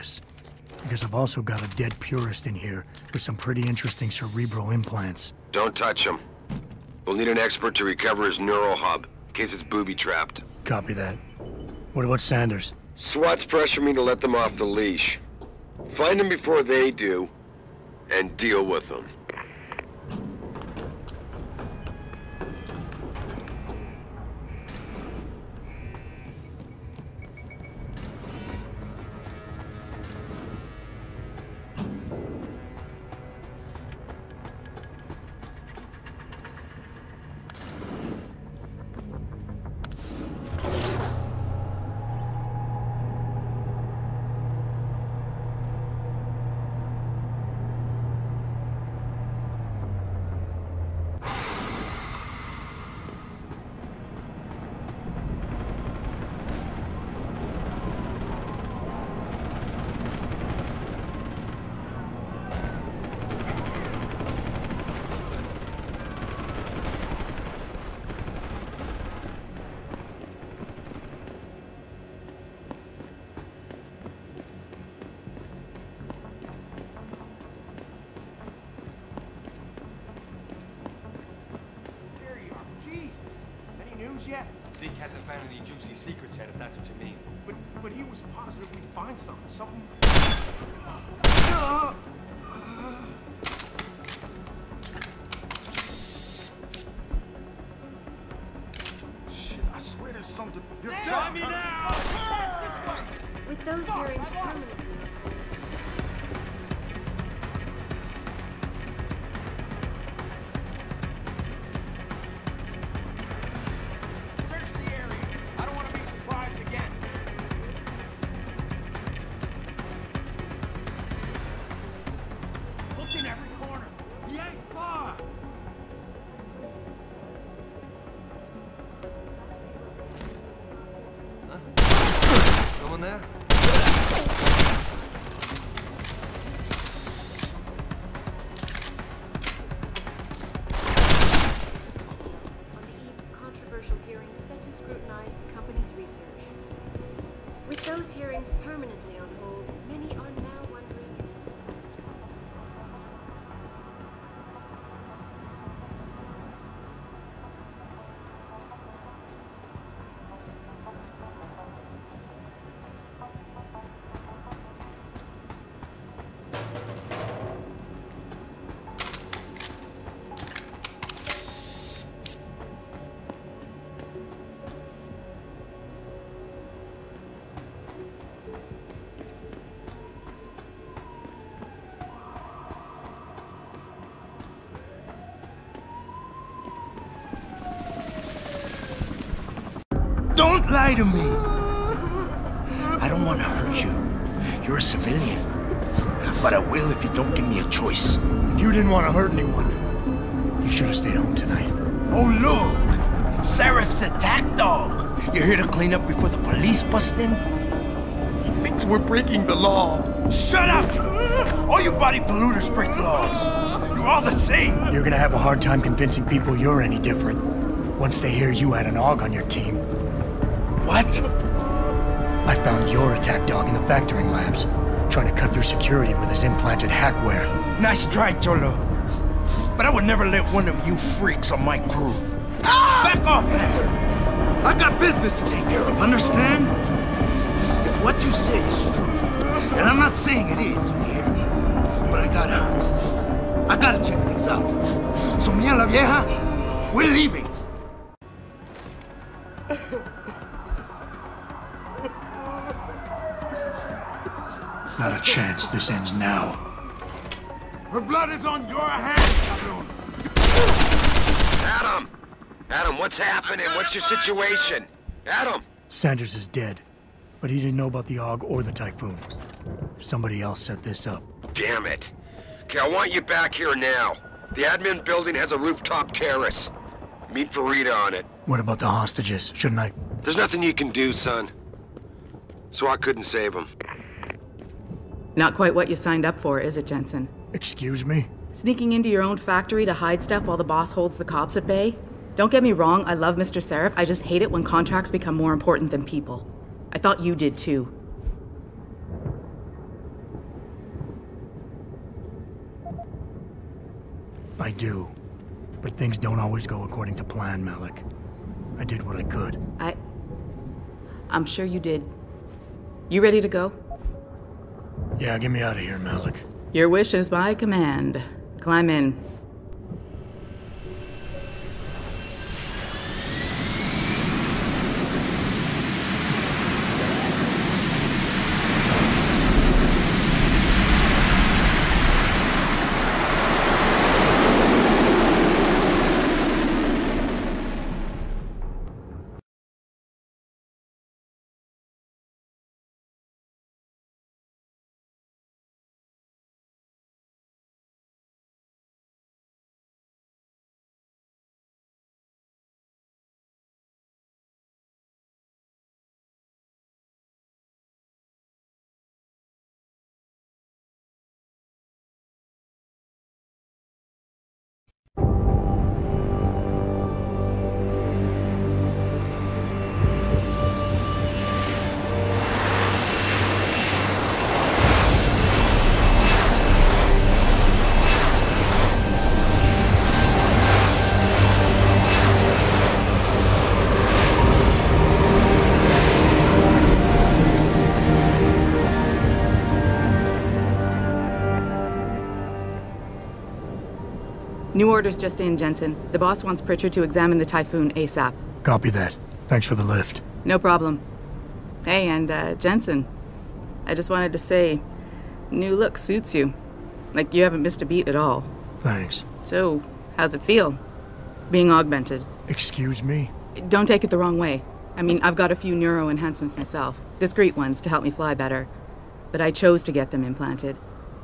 this. Because I've also got a dead purist in here with some pretty interesting cerebral implants. Don't touch him. We'll need an expert to recover his neural hub, in case it's booby-trapped. Copy that. What about Sanders? SWAT's pressuring me to let them off the leash. Find them before they do, and deal with them. Yet. Zeke hasn't found any juicy secrets yet, if that's what you mean. But he was positive we'd find something. Shit, I swear there's something. You're try me now! With those hearings permanently. Someone there? Controversial hearings set to scrutinize the company's research. With those hearings permanently on hold, many are now wondering. Don't lie to me! I don't want to hurt you. You're a civilian. But I will if you don't give me a choice. If you didn't want to hurt anyone, you should have stayed home tonight. Oh, look! Serif's attack dog! You're here to clean up before the police bust in? He thinks we're breaking the law. Shut up! All you body polluters break laws. You're all the same. You're gonna have a hard time convincing people you're any different once they hear you had an AUG on your team. What? I found your attack dog in the factoring labs, trying to cut through security with his implanted hackware. Nice try, Cholo. But I would never let one of you freaks on my crew. Ah! Back off, Lantern! I got business to take care of, understand? If what you say is true, and I'm not saying it is here, but I gotta check things out. So me and la vieja, we're leaving. Not a chance this ends now. Her blood is on your hands, cabrón. Adam! Adam, what's happening? What's your situation? Adam! Sanders is dead, but he didn't know about the AUG or the Typhoon. Somebody else set this up. Damn it. Okay, I want you back here now. The admin building has a rooftop terrace. Meet for Rita on it. What about the hostages? Shouldn't I? There's nothing you can do, son. SWAT couldn't save them. Not quite what you signed up for, is it, Jensen? Excuse me? Sneaking into your own factory to hide stuff while the boss holds the cops at bay? Don't get me wrong, I love Mr. Serif. I just hate it when contracts become more important than people. I thought you did too. I do. But things don't always go according to plan, Malik. I did what I could. I'm sure you did. You ready to go? Yeah, get me out of here, Malik. Your wish is my command. Climb in. New orders just in, Jensen. The boss wants Pritchard to examine the Typhoon ASAP. Copy that. Thanks for the lift. No problem. Hey, and Jensen, I just wanted to say, new look suits you. Like, you haven't missed a beat at all. Thanks. So, how's it feel? Being augmented? Excuse me? Don't take it the wrong way. I mean, I've got a few neuro enhancements myself. Discreet ones to help me fly better. But I chose to get them implanted.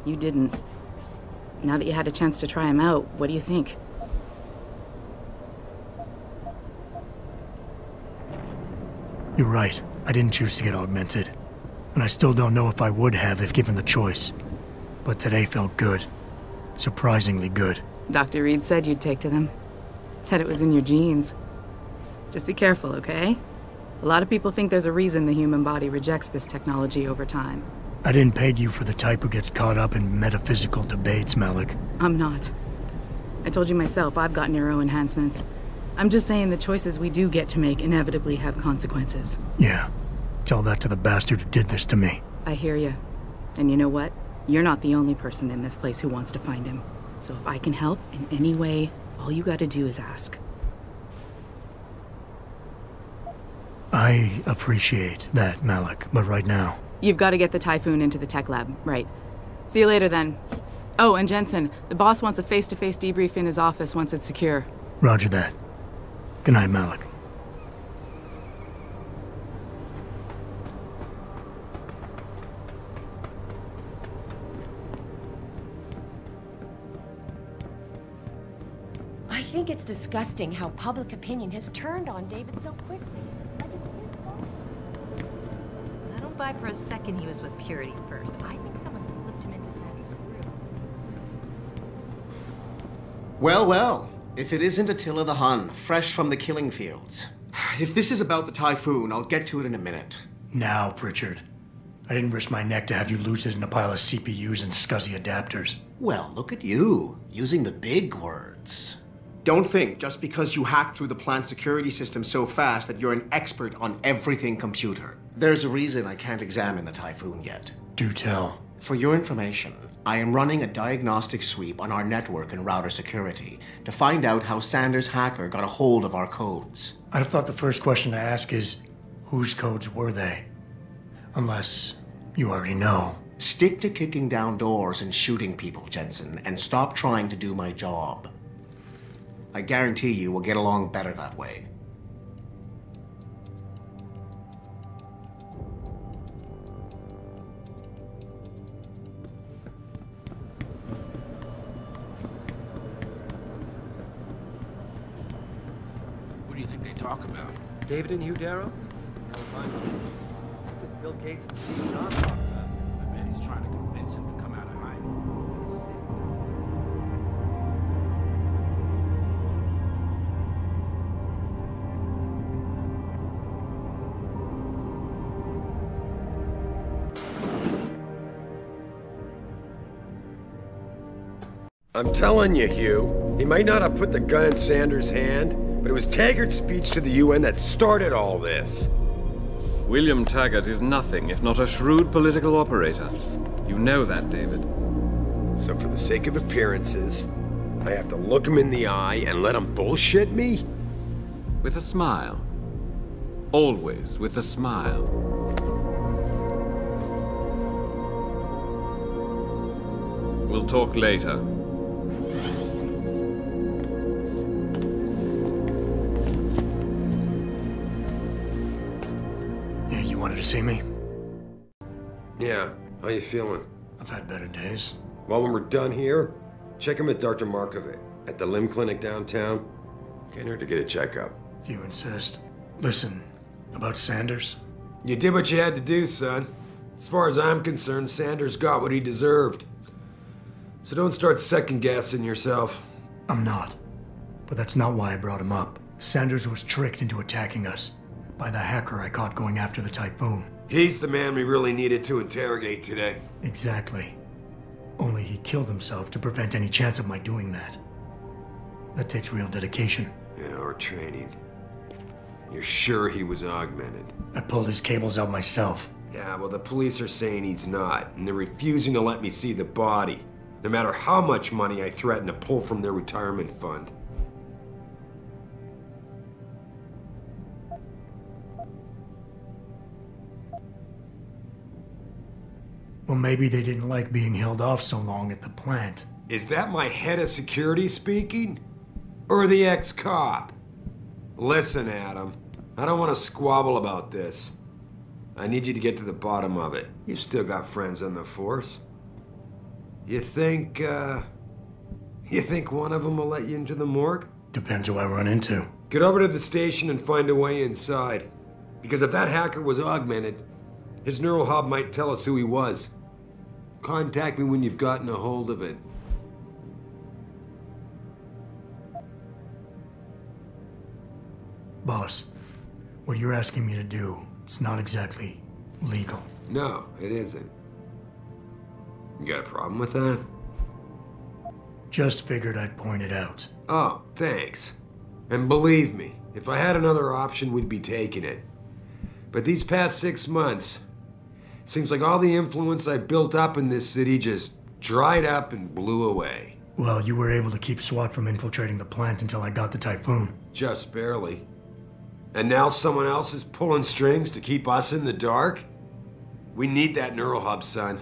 You didn't. Now that you had a chance to try them out, what do you think? You're right. I didn't choose to get augmented. And I still don't know if I would have if given the choice. But today felt good. Surprisingly good. Dr. Reed said you'd take to them. Said it was in your genes. Just be careful, okay? A lot of people think there's a reason the human body rejects this technology over time. I didn't peg you for the type who gets caught up in metaphysical debates, Malik. I'm not. I told you myself, I've got neuro enhancements. I'm just saying the choices we do get to make inevitably have consequences. Yeah. Tell that to the bastard who did this to me. I hear you. And you know what? You're not the only person in this place who wants to find him. So if I can help in any way, all you gotta do is ask. I appreciate that, Malik, but right now... You've got to get the Typhoon into the tech lab, right. See you later, then. Oh, and Jensen, the boss wants a face-to-face debrief in his office once it's secure. Roger that. Good night, Malik. I think it's disgusting how public opinion has turned on David so quickly. I don't buy for a second he was with Purity first. I think someone slipped him into Sammy's room. Well, well. If it isn't Attila the Hun, fresh from the killing fields. If this is about the Typhoon, I'll get to it in a minute. Now, Pritchard. I didn't risk my neck to have you lose it in a pile of CPUs and scuzzy adapters. Well, look at you, using the big words. Don't think just because you hacked through the plant security system so fast that you're an expert on everything computer. There's a reason I can't examine the Typhoon yet. Do tell. For your information, I am running a diagnostic sweep on our network and router security to find out how Sanders' hacker got a hold of our codes. I'd have thought the first question to ask is, whose codes were they? Unless you already know. Stick to kicking down doors and shooting people, Jensen, and stop trying to do my job. I guarantee you we'll get along better that way. What do you think they talk about? David and Hugh Darrow? No, fine. With Bill Gates and Steve Jobs talk about. I bet he's trying to convince him to come out of hiding. I'm telling you, Hugh, he might not have put the gun in Sanders' hand, but it was Taggart's speech to the UN that started all this. William Taggart is nothing if not a shrewd political operator. You know that, David. So for the sake of appearances, I have to look him in the eye and let him bullshit me? With a smile. Always with a smile. We'll talk later. Yeah, you wanted to see me? Yeah, how you feeling? I've had better days. Well, when we're done here, check him at Dr. Markovic at the limb clinic downtown. Can't hurt to get a checkup. If you insist. Listen, about Sanders? You did what you had to do, son. As far as I'm concerned, Sanders got what he deserved. So don't start second-guessing yourself. I'm not. But that's not why I brought him up. Sanders was tricked into attacking us by the hacker I caught going after the Typhoon. He's the man we really needed to interrogate today. Exactly. Only he killed himself to prevent any chance of my doing that. That takes real dedication. Yeah, or training. You're sure he was augmented? I pulled his cables out myself. Yeah, well, the police are saying he's not, and they're refusing to let me see the body, no matter how much money I threaten to pull from their retirement fund. Well, maybe they didn't like being held off so long at the plant. Is that my head of security speaking? Or the ex-cop? Listen, Adam, I don't want to squabble about this. I need you to get to the bottom of it. You've still got friends on the force. You think one of them will let you into the morgue? Depends who I run into. Get over to the station and find a way inside. Because if that hacker was augmented, his neural hub might tell us who he was. Contact me when you've gotten a hold of it. Boss, what you're asking me to do, it's not exactly legal. No, it isn't. You got a problem with that? Just figured I'd point it out. Oh, thanks. And believe me, if I had another option, we'd be taking it. But these past 6 months, seems like all the influence I built up in this city just dried up and blew away. Well, you were able to keep SWAT from infiltrating the plant until I got the Typhoon. Just barely. And now someone else is pulling strings to keep us in the dark? We need that neural hub, son.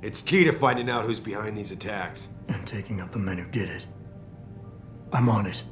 It's key to finding out who's behind these attacks. And taking out the men who did it. I'm on it.